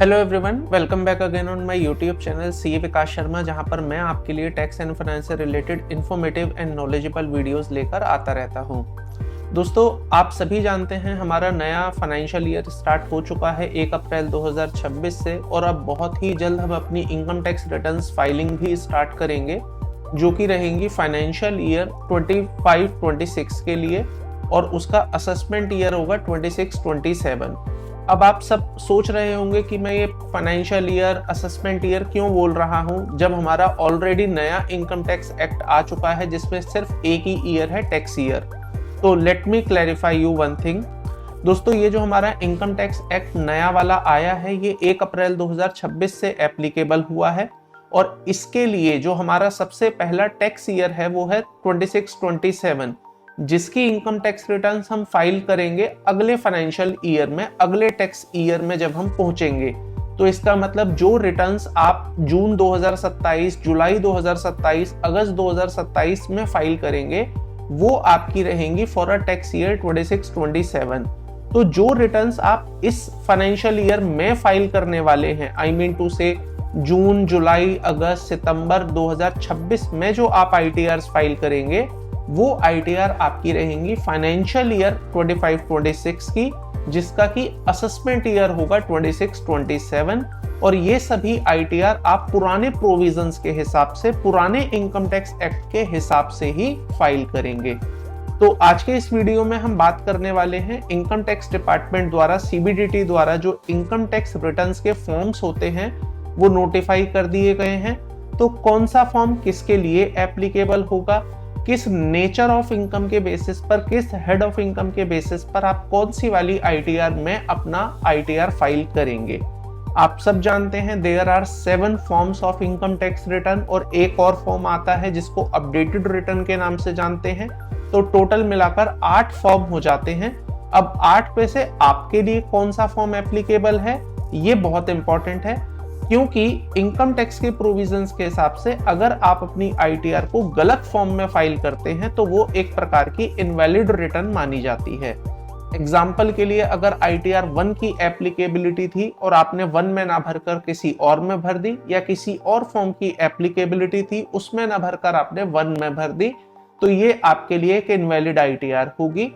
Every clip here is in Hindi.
Hello everyone, welcome back again on my YouTube channel CA Vikas Sharma, जहां पर मैं आपके लिए टैक्स एंड फाइनेंस से related informative and knowledgeable videos लेकर आता रहता हूं। दोस्तों, आप सभी जानते हैं हमारा नया फाइनेंशियल ईयर स्टार्ट हो चुका है 1 अप्रैल 2026 से, और अब बहुत ही जल्द हम अपनी इनकम टैक्स रिटर्न्स फाइलिंग भी स्टार्ट करेंगे, जो कि रहेंगी फाइनेंशियल ईयर 25-26 के लिए, और उसका असेसमेंट ईयर होगा 26-27। अब आप सब सोच रहे होंगे कि मैं ये फाइनेंशियल ईयर असेसमेंट ईयर क्यों बोल रहा हूं, जब हमारा ऑलरेडी नया इनकम टैक्स एक्ट आ चुका है जिसमें सिर्फ एक ही ईयर है, टैक्स ईयर। तो let me clarify you one thing. दोस्तों, ये जो हमारा इनकम टैक्स एक्ट नया वाला आया है, ये 1 अप्रैल 2026 से एप्लीकेबल हुआ है, और इसके लिए जो हमारा सबसे पहला टैक्स ईयर है वो है 26-27, जिसकी इनकम टैक्स रिटर्न्स हम फाइल करेंगे अगले फाइनेंशियल ईयर में, अगले टैक्स ईयर में जब हम पहुंचेंगे। तो इसका मतलब जो रिटर्न्स आप जून 2027, जुलाई 2027, अगस्त 2027 में फाइल करेंगे, वो आपकी रहेंगी फॉर अ टैक्स ईयर 26-27। तो जो रिटर्न्स आप इस फाइनेंशियल ईयर में फाइल करने वाले हैं, आई मीन टू से जून, जुलाई, अगस्त, सितंबर 2026 में जो आप आईटीआर फाइल करेंगे, वो आईटीआर आपकी रहेंगी फाइनेंशियल ईयर 25-26 की, जिसका की असेसमेंट ईयर होगा 26-27। और ये सभी आईटीआर आप पुराने प्रोविजंस के हिसाब से, पुराने इनकम टैक्स एक्ट के हिसाब से ही फाइल करेंगे। तो आज के इस वीडियो में हम बात करने वाले हैं इनकम टैक्स डिपार्टमेंट द्वारा, सीबीडीटी द्वारा जो इनकम टैक्स रिटर्न्स के फॉर्म्स होते हैं वो नोटिफाई कर दिए गए हैं। तो कौन सा फॉर्म किसके लिए एप्लीकेबल होगा, किस नेचर ऑफ इनकम के बेसिस पर, किस हेड ऑफ इनकम के बेसिस पर आप कौन सी वाली आईटीआर में अपना आईटीआर फाइल करेंगे। आप सब जानते हैं there are 7 forms of income tax return, और एक और फॉर्म आता है जिसको अपडेटेड रिटर्न के नाम से जानते हैं। तो टोटल मिलाकर 8 फॉर्म हो जाते हैं। अब 8 में से आपके लिए कौन सा फॉर्म एप्लीकेबल है, ये बहुत इंपॉर्टेंट है, क्योंकि इनकम टैक्स के प्रोविजंस के हिसाब से अगर आप अपनी आईटीआर को गलत फॉर्म में फाइल करते हैं तो वो एक प्रकार की इनवैलिड रिटर्न मानी जाती है। एग्जाम्पल के लिए, अगर आईटीआर 1 की एप्लीकेबिलिटी थी और आपने 1 में ना भरकर किसी और में भर दी, या किसी और फॉर्म की एप्लीकेबिलिटी थी उसमें ना भरकर आपने 1 में भर दी, तो ये आपके लिए एक इनवैलिड आईटीआर होगी।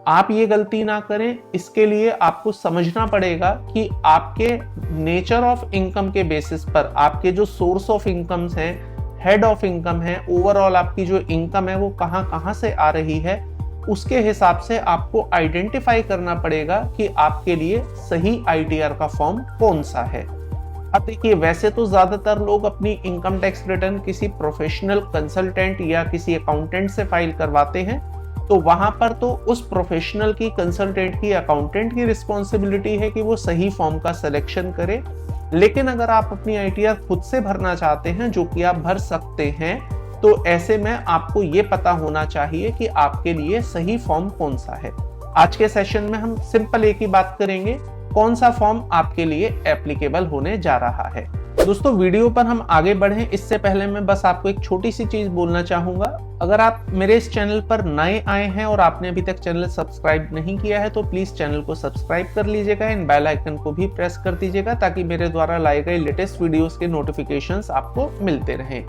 आप ये गलती ना करें, इसके लिए आपको समझना पड़ेगा कि आपके नेचर ऑफ इनकम के बेसिस पर, आपके जो सोर्स ऑफ इनकम्स हैं, हेड ऑफ इनकम है, ओवरऑल आपकी जो इनकम है वो कहां कहां से आ रही है, उसके हिसाब से आपको आइडेंटिफाई करना पड़ेगा कि आपके लिए सही आईटीआर का फॉर्म कौन सा है। अब देखिए, वैसे तो ज्यादातर लोग अपनी इनकम टैक्स रिटर्न किसी प्रोफेशनल कंसल्टेंट या किसी अकाउंटेंट से फाइल करवाते हैं, तो वहां पर तो उस प्रोफेशनल की, कंसल्टेंट की, अकाउंटेंट की रिस्पॉन्सिबिलिटी है कि वो सही फॉर्म का सिलेक्शन करे। लेकिन अगर आप अपनी आईटीआर खुद से भरना चाहते हैं, जो कि आप भर सकते हैं, तो ऐसे में आपको ये पता होना चाहिए कि आपके लिए सही फॉर्म कौन सा है। आज के सेशन में हम सिंपल एक ही बात करेंगे, कौन सा फॉर्म आपके लिए एप्लीकेबल होने जा रहा है। दोस्तों, वीडियो पर हम आगे बढ़ें इससे पहले मैं बस आपको एक छोटी सी चीज बोलना चाहूंगा। अगर आप मेरे इस चैनल पर नए आए हैं और आपने अभी तक चैनल सब्सक्राइब नहीं किया है, तो प्लीज चैनल को सब्सक्राइब कर लीजिएगा, एंड बेल आइकन को भी प्रेस कर दीजिएगा, ताकि मेरे द्वारा लाए गए लेटेस्ट वीडियोस के नोटिफिकेशंस आपको मिलते रहें।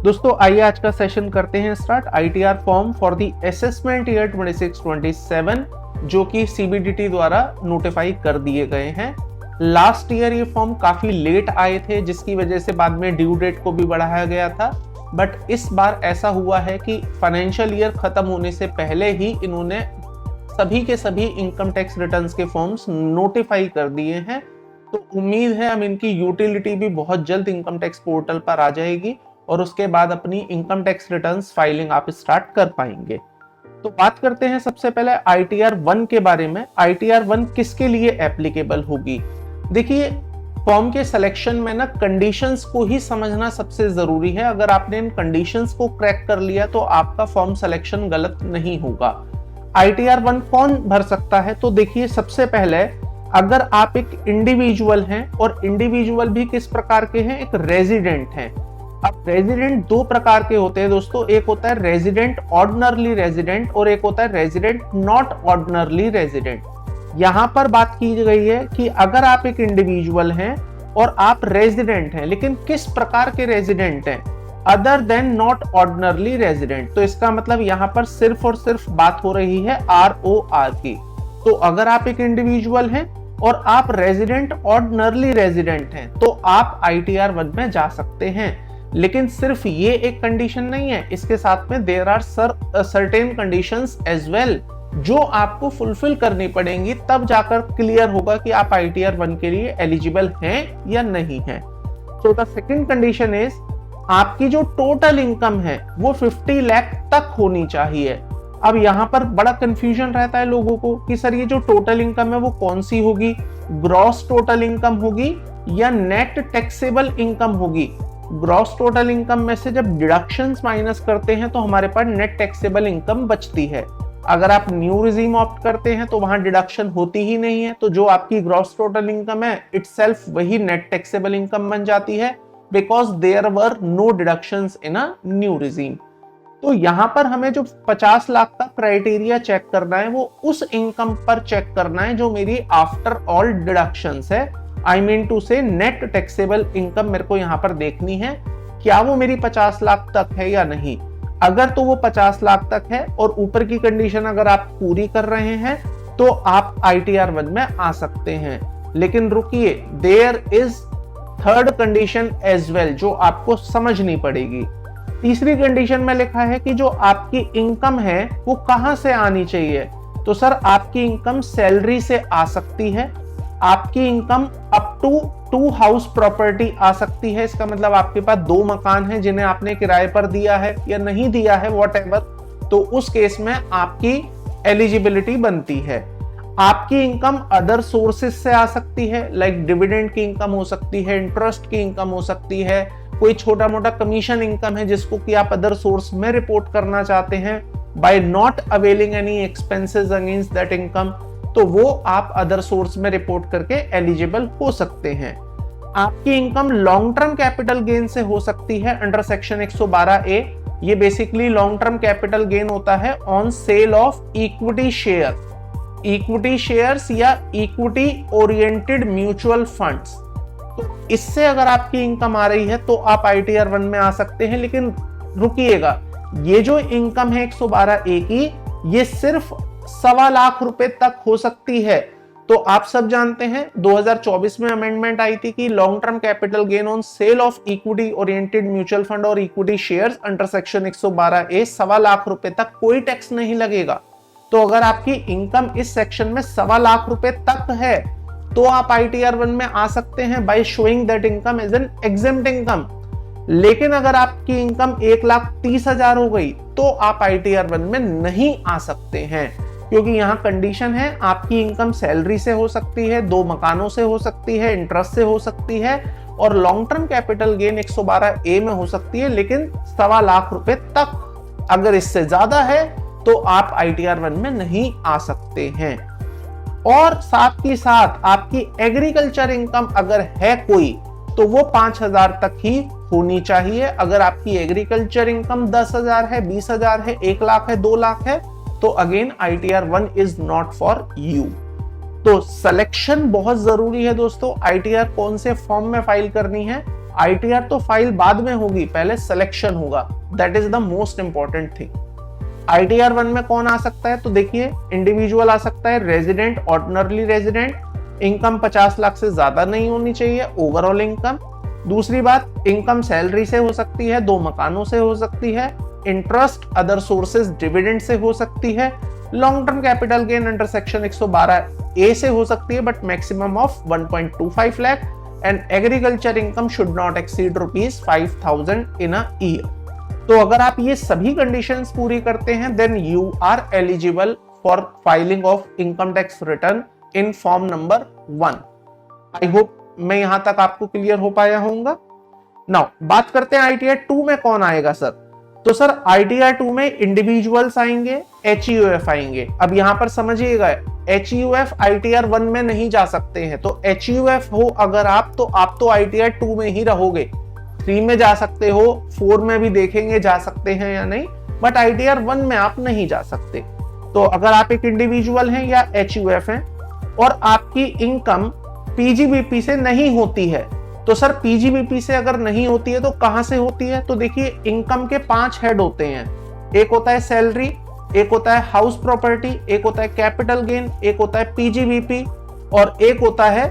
दोस्तों, आइए आज का सेशन करते हैं start. ITR form for the assessment year 26-27, जो कि सीबीडीटी द्वारा नोटिफाई कर दिए गए हैं। लास्ट ईयर ये फॉर्म काफी लेट आए थे, जिसकी वजह से बाद में ड्यू डेट को भी बढ़ाया गया था। बट इस बार ऐसा हुआ है कि फाइनेंशियल ईयर खत्म होने से पहले ही इन्होंने सभी के सभी इनकम टैक्स रिटर्न्स के फॉर्म्स नोटिफाई कर दिए हैं। तो उम्मीद है अब इनकी यूटिलिटी भी बहुत जल्द इनकम टैक्स पोर्टल पर आ जाएगी, और उसके बाद अपनी इनकम टैक्स रिटर्न्स फाइलिंग आप स्टार्ट कर पाएंगे। तो बात करते हैं सबसे पहले आईटीआर 1 के बारे में। आईटीआर 1 किसके लिए एप्लीकेबल होगी? देखिए, फॉर्म के सिलेक्शन में ना कंडीशंस को ही समझना सबसे जरूरी है। अगर आपने इन कंडीशंस को क्रैक कर लिया तो आपका फॉर्म सिलेक्शन गलत नहीं होगा। आईटीआर 1 कौन भर सकता है? तो देखिए, सबसे पहले अगर आप एक इंडिविजुअल हैं, और इंडिविजुअल भी किस प्रकार के हैं, एक रेजिडेंट हैं। अब रेजिडेंट 2 प्रकार के होते हैं दोस्तों, एक होता है रेजिडेंट ऑर्डिनरली रेजिडेंट, और एक होता है रेजिडेंट नॉट ऑर्डिनरली रेजिडेंट। यहां पर बात की गई है कि अगर आप एक इंडिविजुअल हैं और आप रेजिडेंट हैं, लेकिन किस प्रकार के रेजिडेंट हैं? Other than not ordinarily resident. तो इसका मतलब यहाँ पर सिर्फ और सिर्फ बात हो रही है ROR की। तो अगर आप एक इंडिविजुअल हैं और आप रेजिडेंट ऑर्डिनरली रेजिडेंट हैं तो आप ITR 1 में जा सकते हैं। लेकिन सिर्फ ये एक कंडीशन नहीं है, इसके साथ में there are certain conditions as well जो आपको फुलफिल करनी पड़ेंगी, तब जाकर क्लियर होगा कि आप ITR 1 के लिए एलिजिबल हैं या नहीं हैं। So the second condition is आपकी जो टोटल इनकम है वो 50 लाख तक होनी चाहिए। अब यहाँ पर बड़ा कंफ्यूजन रहता है लोगों को कि सर ये जो टोटल इनकम है वो कौन सी होगी, ग्रॉस टोटल इनकम होगी या नेट टैक्सेबल इनकम होगी। ग्रॉस टोटल इनकम में से जब डिडक्शंस माइनस करते हैं तो हमारे पास नेट टैक्सेबल इनकम बचती है। अगर आप न्यू रिजीम ऑप्ट करते हैं तो वहां डिडक्शन होती ही नहीं है, तो जो आपकी ग्रॉस टोटल इनकम है इटसेल्फ वही नेट टैक्सेबल इनकम बन जाती है, because there were no deductions in a new regime. तो यहां पर हमें जो 50 लाख का क्राइटेरिया चेक करना है वो उस इनकम पर चेक करना है जो मेरी आफ्टर ऑल डिडक्शंस है। आई मीन टू से नेट टैक्सेबल इनकम मेरे को यहाँ पर देखनी है, क्या वो मेरी 50 लाख तक है या नहीं। अगर तो वो 50 लाख तक है और ऊपर की कंडीशन अगर आप पूरी कर रहे हैं तो आप ITR 1 में आ सकते हैं। लेकिन रुकिए, there is third condition as well जो आपको समझनी पड़ेगी। तीसरी कंडीशन में लिखा है कि जो आपकी इनकम है वो कहां से आनी चाहिए। तो सर आपकी इनकम सैलरी से आ सकती है, आपकी income up to 2 house property आ सकती है। इसका मतलब आपके पास 2 मकान हैं जिन्हें आपने किराए पर दिया है या नहीं दिया है व्हाटएवर, तो उस केस में आपकी एलिजिबिलिटी बनती है। आपकी इनकम अदर सोर्सेस से आ सकती है, लाइक डिविडेंड की इनकम हो सकती है, इंटरेस्ट की इनकम हो सकती है, कोई छोटा मोटा कमीशन इनकम है जिसको कि आप अदर सोर्स में रिपोर्ट करना चाहते हैं by not availing any expenses against that income, तो वो आप अदर सोर्स में रिपोर्ट करके एलिजिबल हो सकते हैं। आपकी income long term capital gain से हो सकती है अंडर सेक्शन 112A। ये basically long term capital gain होता है on sale of equity shares या इक्विटी ओरिएंटेड म्यूचुअल फंड्स। तो इससे अगर आपकी इनकम आ रही है तो आप ITR 1 में आ सकते हैं। लेकिन रुकिएगा, ये जो इनकम है 112A की, ये सिर्फ 1.25 लाख रुपए तक हो सकती है। तो आप सब जानते हैं 2024 में अमेंडमेंट आई थी कि long term capital gain on sale of equity oriented mutual fund और equity shares under section 112A 1.25 lakh रुपए तक कोई टैक्स नहीं लगेगा। तो अगर आपकी इनकम इस सेक्शन में 1.25 लाख रुपए तक है तो आप ITR 1 में आ सकते हैं by showing that income as an exempt income. लेकिन अगर आपकी इनकम 1,30,000 हो गई तो आप ITR 1 में नहीं आ सकते हैं, क्योंकि यहाँ कंडीशन है आपकी इनकम सैलरी से हो सकती है, 2 मकानों से हो सकती है, इंटरेस्ट से हो सकती है और long term capital gain 112A में हो सकती है, लेकिन 1.25 लाख रुपए तक। अगर इससे ज्यादा है तो आप ITR 1 में नहीं आ सकते हैं। और साथ ही साथ आपकी एग्रीकल्चर इनकम अगर है कोई तो वो 5,000 तक ही होनी चाहिए। अगर आपकी एग्रीकल्चर इनकम 10,000 है, 20,000 है, 1 लाख है, 2 लाख है तो again ITR 1 is not for you. तो सिलेक्शन बहुत जरूरी है दोस्तों। ITR कौन से फॉर्म में फाइल करनी है? ITR तो फाइल बाद में होगी, पहले सिलेक्शन होगा। That is the most important thing. ITR 1 में कौन आ सकता है? तो देखिए, इंडिविजुअल आ सकता है, resident, ordinarily resident, income 50 lakh से ज्यादा नहीं होनी चाहिए ओवरऑल इनकम। दूसरी बात, इनकम सैलरी से हो सकती है, 2 मकानों से हो सकती है, इंटरेस्ट अदर सोर्सेज डिविडेंड से हो सकती है, long term capital gain under section 112A से हो सकती है but maximum of 1.25 lakh, and agriculture income should not exceed ₹5,000 in a year. तो अगर आप ये सभी कंडीशंस पूरी करते हैं then you are eligible for filing of income tax return in form number 1। I hope मैं यहां तक आपको क्लियर हो पाया होगा। नाउ बात करते हैं ITR 2 में कौन आएगा सर। तो सर ITR 2 में इंडिविजुअल्स आएंगे, HUF आएंगे। अब यहां पर समझिएगा, HUF ITR 1 में नहीं जा सकते हैं। तो HUF हो अगर आप तो ITR 2 में ही रहोगे। 3 में जा सकते हो, 4 में भी देखेंगे जा सकते हैं या नहीं, बट ITR 1 में आप नहीं जा सकते। तो अगर आप एक इंडिविजुअल हैं या HUF हैं और आपकी इनकम PGBP से नहीं होती है तो सर पीजीबीपी से अगर नहीं होती है तो कहां से होती है? तो देखिए इनकम के 5 हेड होते हैं। एक होता है सैलरी, एक होता है हाउस प्रॉपर्टी, एक होता है कैपिटल गेन, एक होता है पीजीबीपी और एक होता है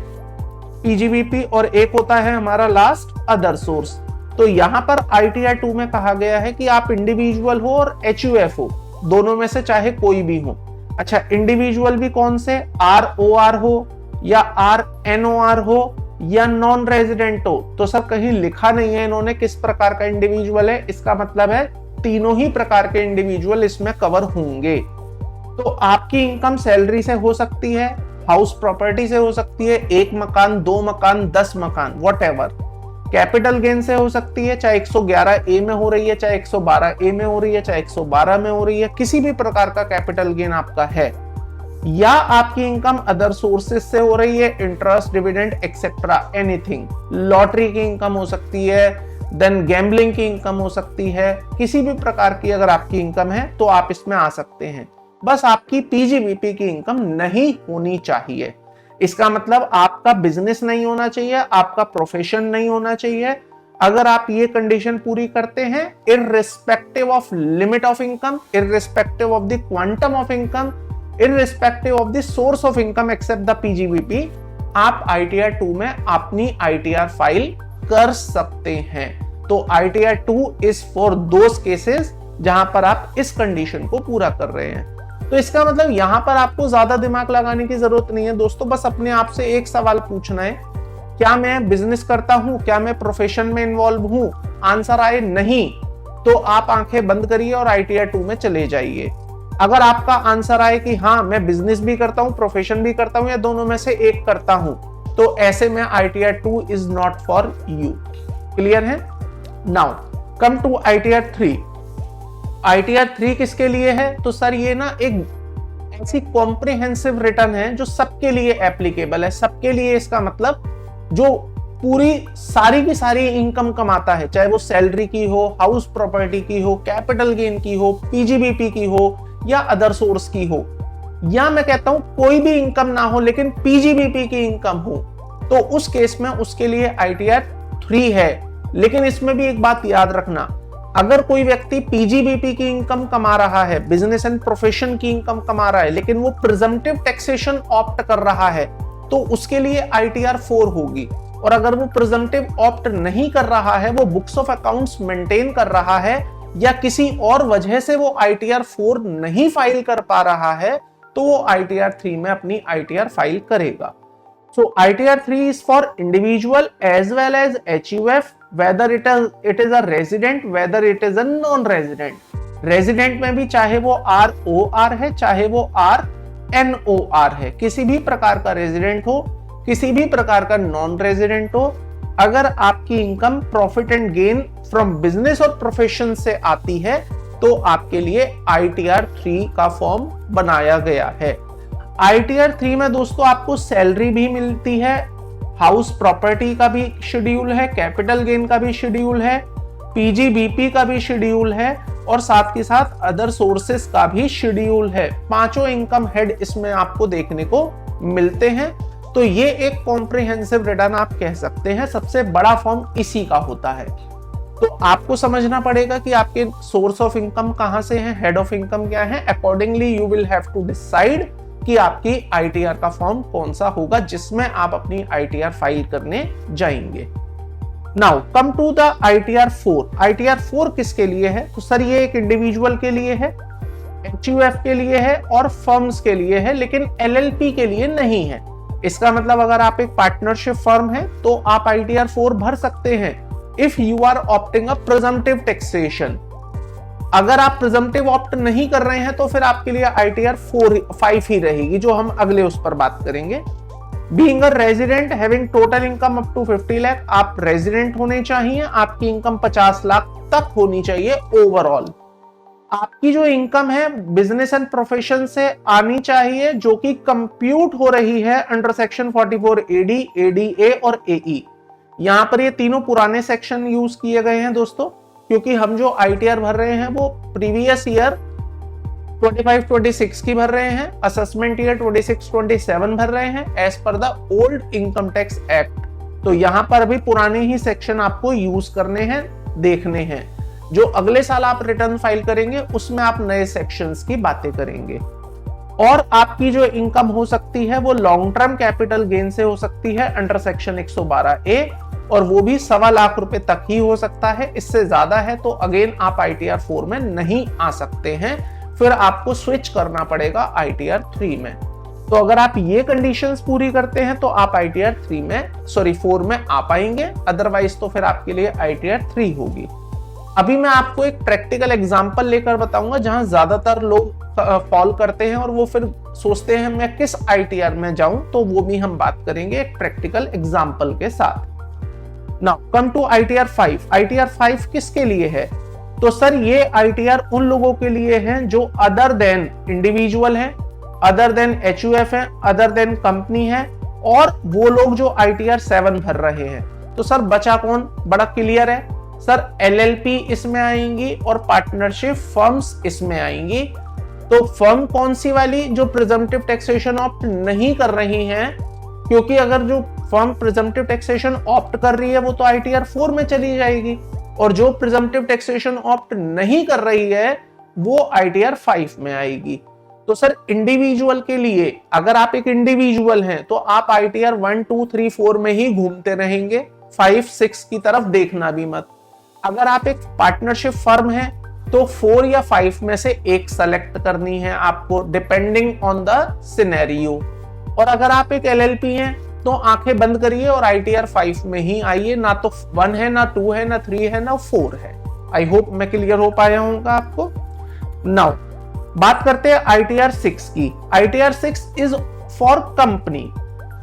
पीजीबीपी और एक होता है हमारा लास्ट अदर सोर्स। तो यहां पर ITR 2 में कहा गया है कि आप इंडिविजुअल हो और HUF हो, दोनों में से चाहे कोई भी हो। अच्छा, इंडिविजुअल भी कौन से? ROR हो या RNOR हो या नॉन रेजिडेंट हो? तो सर कहीं लिखा नहीं है इन्होंने किस प्रकार का इंडिविजुअल है, इसका मतलब है तीनों ही प्रकार के इंडिविजुअल इसमें कवर होंगे। तो आपकी इनकम सैलरी से हो सकती है, हाउस प्रॉपर्टी से हो सकती है, 1 मकान, 2 मकान, 10 मकान, व्हाटएवर। कैपिटल गेन से हो सकती है, चाहे 111A में हो रही है, चाहे 112A में हो रही है, चाहे 112 में हो रही है, किसी भी प्रकार का कैपिटल गेन आपका है। या आपकी इनकम अदर सोर्सेस से हो रही है, interest, dividend etcetera, anything. Lottery की इनकम हो सकती है, देन गैम्बलिंग की इनकम हो सकती है, किसी भी प्रकार की अगर आपकी इनकम है तो आप इसमें आ सकते हैं। बस आपकी पीजीबीपी की इनकम नहीं होनी चाहिए। इसका मतलब आपका बिजनेस नहीं होना चाहिए, आपका प्रोफेशन नहीं होना चाहिए। अगर आप ये कंडीशन पूरी करते हैं, irrespective of limit of income, irrespective of the quantum of income, irrespective of the source of income except the PGBP, आप ITR 2 में अपनी ITR फाइल कर सकते हैं। तो ITR 2 is for those cases जहां पर आप इस कंडीशन को पूरा कर रहे हैं। तो इसका मतलब यहां पर आपको ज्यादा दिमाग लगाने की जरूरत नहीं है दोस्तों, बस अपने आप से एक सवाल पूछना है, क्या मैं बिजनेस करता हूं, क्या मैं प्रोफेशन में इन्वॉल्व हूं? आंसर आए नहीं तो आप आंखें बंद करिए और ITR 2 में चले जाइए। अगर आपका आंसर आए कि हाँ मैं बिजनेस भी करता हूं, प्रोफेशन भी करता हूं या दोनों में से एक करता हूं, तो ऐसे में ITR 2 is not for you. Clear है? Now come to ITR 3। ITR 3 किसके लिए है? तो सर ये ना एक ऐसी कॉम्प्रिहेंसिव रिटर्न है जो सबके लिए एप्लीकेबल है। सबके लिए इसका मतलब जो पूरी सारी की सारी इनकम कमाता है, चाहे वो सैलरी की हो, हाउस प्रॉपर्टी की हो, कैपिटल गेन की हो, पीजीबीपी की हो या अदर सोर्स की हो, या मैं कहता हूं कोई भी इनकम ना हो लेकिन पीजीबीपी की इनकम हो, तो उस केस में उसके लिए ITR 3 है। लेकिन इसमें भी एक बात याद रखना, अगर कोई व्यक्ति पीजीबीपी की इनकम कमा रहा है, बिजनेस एंड प्रोफेशन की इनकम कमा रहा है, लेकिन वो प्रिजम्पटिव टैक्सेशन ऑप्ट कर रहा है, तो उसके लिए ITR 4 होगी। और अगर वो प्रिजम्पटिव ऑप्ट नहीं कर रहा है, वो बुक्स ऑफ अकाउंट्स मेंटेन कर रहा है या किसी और वजह से वो ITR 4 नहीं फाइल कर पा रहा है, तो वो ITR 3 में अपनी ITR फाइल करेगा। So ITR 3 is for individual as well as HUF, whether it is a resident, whether it is a non-resident. Resident में भी चाहे वो ROR है, चाहे वो RNOR है, किसी भी प्रकार का रेजिडेंट हो, किसी भी प्रकार का नॉन रेजिडेंट हो, अगर आपकी income profit and gain from business और प्रोफेशन से आती है तो आपके लिए ITR 3 का फॉर्म बनाया गया है। ITR 3 में दोस्तों आपको सैलरी भी मिलती है, हाउस प्रॉपर्टी का भी शेड्यूल है, कैपिटल गेन का भी शेड्यूल है, पीजीबीपी का भी शेड्यूल है और साथ के साथ अदर सोर्सेस का भी शेड्यूल है। पांचों इनकम हेड इसमें आपको देखने को मिलते हैं। तो ये एक कॉम्प्रिहेंसिव रिटर्न आप कह सकते हैं, सबसे बड़ा फॉर्म इसी का होता है। तो आपको समझना पड़ेगा कि आपके सोर्स ऑफ इनकम कहां से है, हेड ऑफ इनकम क्या है। Accordingly you will have to decide कि आपकी ITR का फॉर्म कौन सा होगा जिसमें आप अपनी ITR फाइल करने जाएंगे। Now come to the ITR 4। ITR 4 किसके लिए है? तो सर ये एक इंडिविजुअल के लिए है, HUF के लिए है और फर्म्स के लिए है, लेकिन LLP के लिए नहीं है। इसका मतलब अगर आप एक पार्टनरशिप फर्म है तो आप ITR 4 भर सकते हैं if you are opting a presumptive taxation. अगर आप प्रिजम्पटिव ऑप्ट नहीं कर रहे हैं तो फिर आपके लिए ITR 5 ही रहेगी, जो हम अगले उस पर बात करेंगे। Being a resident having total income up to 50 lakh, आप रेजिडेंट होने चाहिए, आपकी इनकम 50 लाख तक होनी चाहिए ओवरऑल। आपकी जो इनकम है बिजनेस एंड प्रोफेशन से आनी चाहिए, जो कि कंप्यूट हो रही है अंडर सेक्शन 44 AD, ADA और AE। यहां पर ये तीनों पुराने सेक्शन यूज किए गए हैं दोस्तों, क्योंकि हम जो ITR भर रहे हैं वो प्रीवियस ईयर 25-26 की भर रहे हैं, असेसमेंट ईयर 26-27 भर रहे हैं as per the old income tax act. तो यहाँ पर भी पुराने ही सेक्शन आपको यूज करने हैं, देखने हैं। जो अगले साल आप रिटर्न फाइल करेंगे उसमें आप नए सेक्शंस की बातें करेंगे। और आपकी जो इनकम हो सकती है वो लॉन्ग टर्म कैपिटल गेन से हो सकती है अंडर सेक्शन 112A, और वो भी 1.25 लाख रुपए तक ही हो सकता है। इससे ज्यादा है तो अगेन आप ITR 4 में नहीं आ सकते हैं, फिर आपको स्विच करना पड़ेगा ITR 3 में। तो अगर आप ये कंडीशंस पूरी करते हैं तो आप ITR 4 में आ पाएंगे, अदरवाइज तो फिर आपके लिए ITR 3 होगी। अभी मैं आपको एक प्रैक्टिकल एग्जांपल लेकर बताऊंगा जहां ज्यादातर लोग फॉल करते हैं और वो फिर सोचते हैं मैं किस ITR में जाऊं, तो वो भी हम बात करेंगे एक प्रैक्टिकल एग्जांपल के साथ। Now come to ITR 5। ITR 5 किसके लिए है? तो सर ये ITR उन लोगों के लिए है जो अदर देन इंडिविजुअल है, अदर देन HUF है, अदर देन कंपनी है, और वो लोग जो ITR 7 भर रहे हैं। तो सर बचा कौन? बड़ा क्लियर है सर, LLP इसमें आएंगी और पार्टनरशिप फर्म्स इसमें आएंगी। तो फर्म कौन सी वाली? जो प्रिजम्पटिव टैक्सेशन ऑप्ट नहीं कर रही हैं, क्योंकि अगर जो फर्म प्रिजम्पटिव टैक्सेशन ऑप्ट कर रही है वो तो ITR 4 में चली जाएगी, और जो प्रिजम्पटिव टैक्सेशन ऑप्ट नहीं कर रही है वो ITR 5 में आएगी। तो सर इंडिविजुअल के लिए, अगर आप एक इंडिविजुअल हैं तो आप ITR 1, 2, 3, 4 में ही घूमते रहेंगे, 5, 6 की तरफ देखना भी मत। अगर आप एक पार्टनरशिप फर्म है तो 4 या 5 में से एक सेलेक्ट करनी है आपको, डिपेंडिंग ऑन द सिनेरियो। और अगर आप एक LLP हैं तो आंखें बंद करिए और ITR 5 में ही आइए, ना तो 1 है, ना 2 है, ना 3 है, ना 4 है। आई होप मैं क्लियर हो पाया हूंगा आपको। नाउ बात करते हैं ITR 6 की। ITR 6 is for company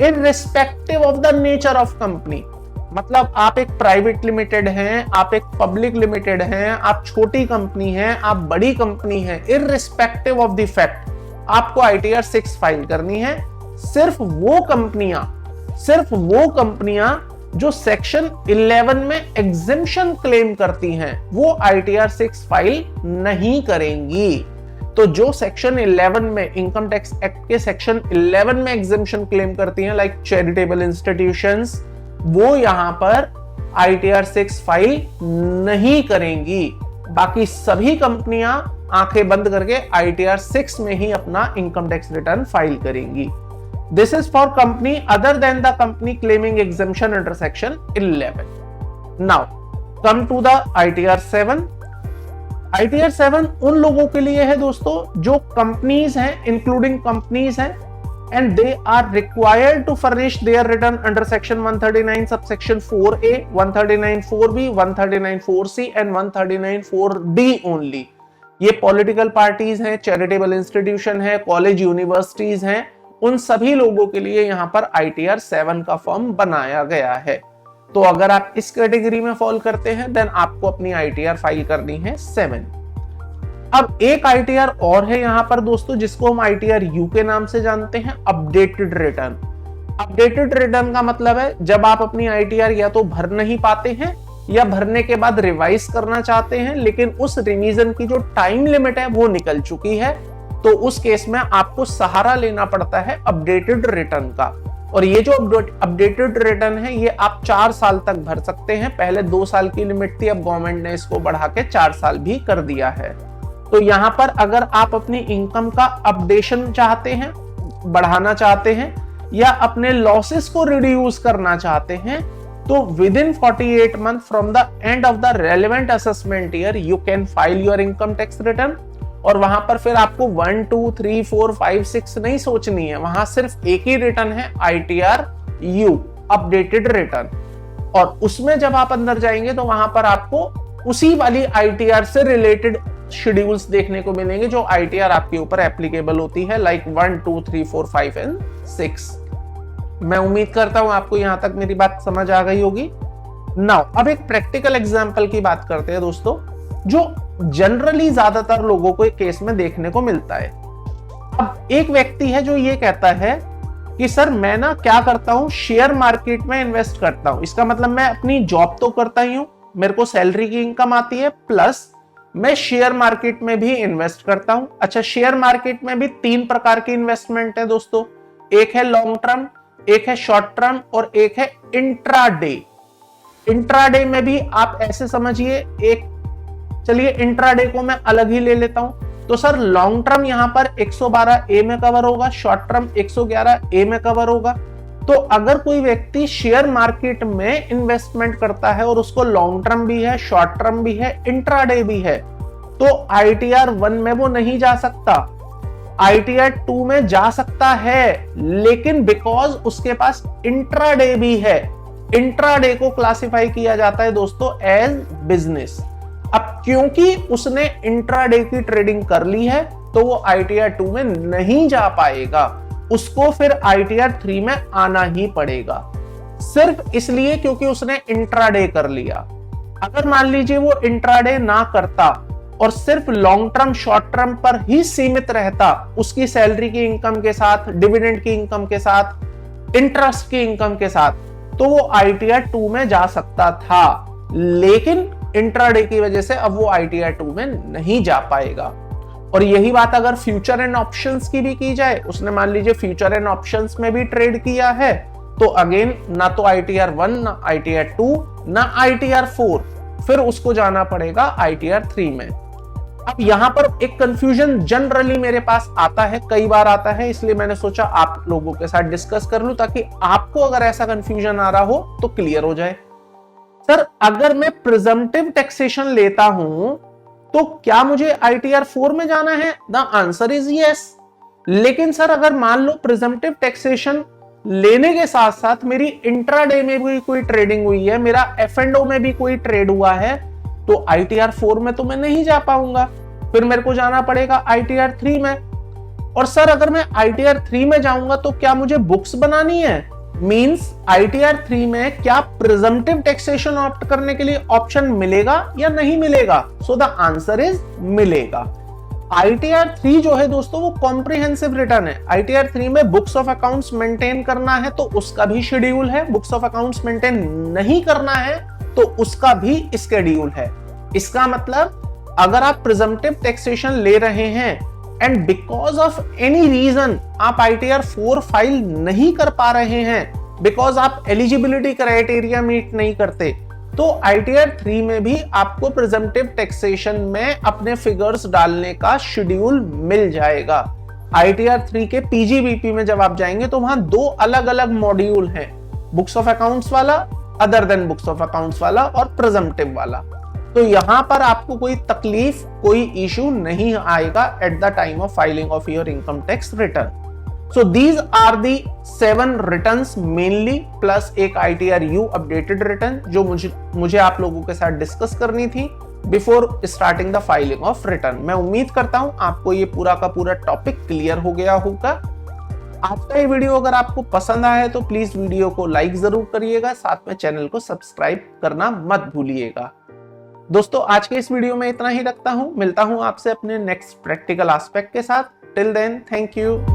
irrespective of the nature of company. मतलब आप एक प्राइवेट लिमिटेड हैं, आप एक पब्लिक लिमिटेड हैं, आप छोटी कंपनी हैं, आप बड़ी कंपनी हैं, इररिस्पेक्टिव ऑफ द फैक्ट आपको ITR 6 फाइल करनी है। सिर्फ वो कंपनियां जो सेक्शन 11 में एग्जेम्पशन क्लेम करती हैं वो ITR 6 फाइल नहीं करेंगी। तो जो सेक्शन 11 में, इनकम टैक्स एक्ट के सेक्शन 11 में एग्जेम्पशन क्लेम करती हैं, लाइक चैरिटेबल इंस्टीट्यूशंस, वो यहां पर ITR 6 फाइल नहीं करेंगी। बाकी सभी कंपनियां आंखें बंद करके ITR 6 में ही अपना इनकम टैक्स रिटर्न फाइल करेंगी। This is for company other than the company claiming exemption under section 11। Now come to the ITR 7। ITR 7 उन लोगों के लिए है दोस्तों जो कंपनीज हैं, इंक्लूडिंग कंपनीज हैं, and they are required to furnish their return under section 139 subsection 4A, 139 4B, 139 4C and 139 4D only। ये पॉलिटिकल पार्टीज हैं, चैरिटेबल इंस्टीट्यूशन है, कॉलेज यूनिवर्सिटीज हैं, उन सभी लोगों के लिए यहाँ पर ITR 7 का फॉर्म बनाया गया है। तो अगर आप इस कैटेगरी में फॉल करते हैं देन आपको अपनी ITR फाइल करनी है 7। अब एक ITR और है यहां पर दोस्तों जिसको हम ITR U के नाम से जानते हैं, अपडेटेड रिटर्न। अपडेटेड रिटर्न का मतलब है जब आप अपनी ITR या तो भर नहीं पाते हैं या भरने के बाद रिवाइज करना चाहते हैं, लेकिन उस रिवीजन की जो टाइम लिमिट है वो निकल चुकी है, तो उस केस में आपको सहारा लेना पड़ता है अपडेटेड रिटर्न का। और ये जो अपडेटेड रिटर्न है ये आप 4 साल तक भर सकते हैं। पहले 2 साल की लिमिट थी, अब गवर्नमेंट ने इसको बढ़ा के 4 साल भी कर दिया है। तो यहां पर अगर आप अपनी इनकम का अपडेशन चाहते हैं, बढ़ाना चाहते हैं, या अपने लॉसेस को रिड्यूस करना चाहते हैं, तो with in 48 month from the end of the relevant assessment year you can file your income tax return. और वहां पर फिर आपको 1, 2, 3, 4, 5, 6 नहीं सोचनी है, वहां सिर्फ एक ही रिटर्न है ITR U, अपडेटेड रिटर्न। और उसमें जब आप अंदर जाएंगे तो वहां पर आपको उसी वाली ITR से रिलेटेड शेड्यूल्स देखने को मिलेंगे जो ITR आपके ऊपर एप्लीकेबल होती है, लाइक 1, 2, 3, 4, 5 एंड 6। मैं उम्मीद करता हूं आपको यहां तक मेरी बात समझ आ गई होगी। नाउ अब एक प्रैक्टिकल एग्जांपल की बात करते हैं दोस्तों, जो जनरली ज्यादातर लोगों को एक केस में देखने को मिलता है। अब एक व्यक्ति है जो ये कहता है कि सर मैं ना क्या करता हूं, शेयर मार्केट में इन्वेस्ट करता हूं। इसका मतलब मैं अपनी जॉब तो करता ही हूं, मेरे को सैलरी की इनकम आती है, प्लस मैं शेयर मार्केट में भी इन्वेस्ट करता हूं। अच्छा, शेयर मार्केट में भी 3 प्रकार की इन्वेस्टमेंट है दोस्तों। एक है लॉन्ग टर्म, एक है शॉर्ट टर्म और एक है इंट्राडे। इंट्राडे में भी आप ऐसे समझिए, चलिए इंट्राडे को मैं अलग ही ले लेता हूं। तो सर लॉन्ग टर्म यहां पर 112 ए में कवर होगा, शॉर्ट टर्म 111 ए में कवर होगा। तो अगर कोई व्यक्ति शेयर मार्केट में इन्वेस्टमेंट करता है और उसको लॉन्ग टर्म भी है, शॉर्ट टर्म भी है, इंट्राडे भी है, तो ITR 1 में वो नहीं जा सकता, ITR 2 में जा सकता है, लेकिन बिकॉज उसके पास इंट्राडे भी है, इंट्राडे को क्लासिफाई किया जाता है दोस्तों एज बिजनेस। अब क्योंकि उसने इंट्राडे की ट्रेडिंग कर ली है तो वो ITR 2 में नहीं जा पाएगा, उसको फिर ITR 3 में आना ही पड़ेगा, सिर्फ इसलिए क्योंकि उसने इंट्राडे कर लिया। अगर मान लीजिए वो इंट्राडे ना करता और सिर्फ लॉन्ग टर्म शॉर्ट टर्म पर ही सीमित रहता, उसकी सैलरी की इनकम के साथ, डिविडेंड की इनकम के साथ, इंटरेस्ट की इनकम के साथ, तो वो ITR 2 में जा सकता था, लेकिन इंट्राडे की वजह से अब वो ITR 2 में नहीं जा पाएगा। और यही बात अगर फ्यूचर एंड ऑप्शंस की भी की जाए, उसने मान लीजिए फ्यूचर एंड ऑप्शंस में भी ट्रेड किया है, तो अगेन ना तो ITR 1 ना ITR 2 ना ITR 4, फिर उसको जाना पड़ेगा ITR 3 में। अब यहां पर एक कंफ्यूजन जनरली मेरे पास आता है, कई बार आता है, इसलिए मैंने सोचा आप लोगों के साथ डिस्कस कर लूं ताकि आपको अगर ऐसा कंफ्यूजन आ रहा हो तो क्लियर हो जाए। सर अगर मैं प्रिजम्पटिव टैक्सेशन लेता हूं तो क्या मुझे ITR 4 में जाना है? The answer is yes. लेकिन सर अगर मान लो प्रिजम्पटिव टैक्सेशन लेने के साथ साथ मेरी इंट्राडे में भी कोई ट्रेडिंग हुई है, मेरा F&O में भी कोई ट्रेड हुआ है, तो ITR 4 में तो मैं नहीं जा पाऊंगा, फिर मेरे को जाना पड़ेगा ITR 3 में। और सर अगर मैं ITR 3 में जाऊंगा तो क्या मुझे बुक्स बनानी है? मींस ITR 3 में क्या प्रिजम्पटिव टैक्सेशन ऑप्ट करने के लिए ऑप्शन मिलेगा या नहीं मिलेगा? सो द आंसर इज मिलेगा। ITR 3 जो है दोस्तों वो कॉम्प्रिहेंसिव रिटर्न है। ITR 3 में बुक्स ऑफ अकाउंट्स मेंटेन करना है तो उसका भी शेड्यूल है, बुक्स ऑफ अकाउंट्स मेंटेन नहीं करना है तो उसका भी स्केड्यूल है। इसका मतलब अगर आप प्रिजम्पटिव टैक्सेशन ले रहे हैं and because of any reason आप ITR 4 फाइल नहीं कर पा रहे हैं, बिकॉज आप एलिजिबिलिटी क्राइटेरिया मीट नहीं करते, तो ITR 3 में भी आपको प्रिजम्पटिव टैक्सेशन में अपने फिगर्स डालने का शेड्यूल मिल जाएगा। ITR 3 के PGBP में जब आप जाएंगे तो वहां दो अलग अलग मॉड्यूल हैं, बुक्स ऑफ अकाउंट्स वाला, other than books of accounts वाला और प्रिजम्पटिव वाला। तो यहां पर आपको कोई तकलीफ, कोई इशू नहीं आएगा at the time of filing of your income tax return. So these are the 7 returns mainly plus एक ITR U updated return जो मुझे आप लोगों के साथ डिस्कस करनी थी before starting the filing of return. मैं उम्मीद करता हूं आपको ये पूरा का पूरा टॉपिक क्लियर हो गया होगा। आज का ये वीडियो अगर आपको पसंद आया है तो प्लीज वीडियो को लाइक जरूर करिएगा, साथ में चैनल को सब्सक्राइब करना मत भूलिएगा। दोस्तों आज के इस वीडियो में इतना ही रखता हूं, मिलता हूं आपसे अपने नेक्स्ट प्रैक्टिकल एस्पेक्ट के साथ। Till then thank you.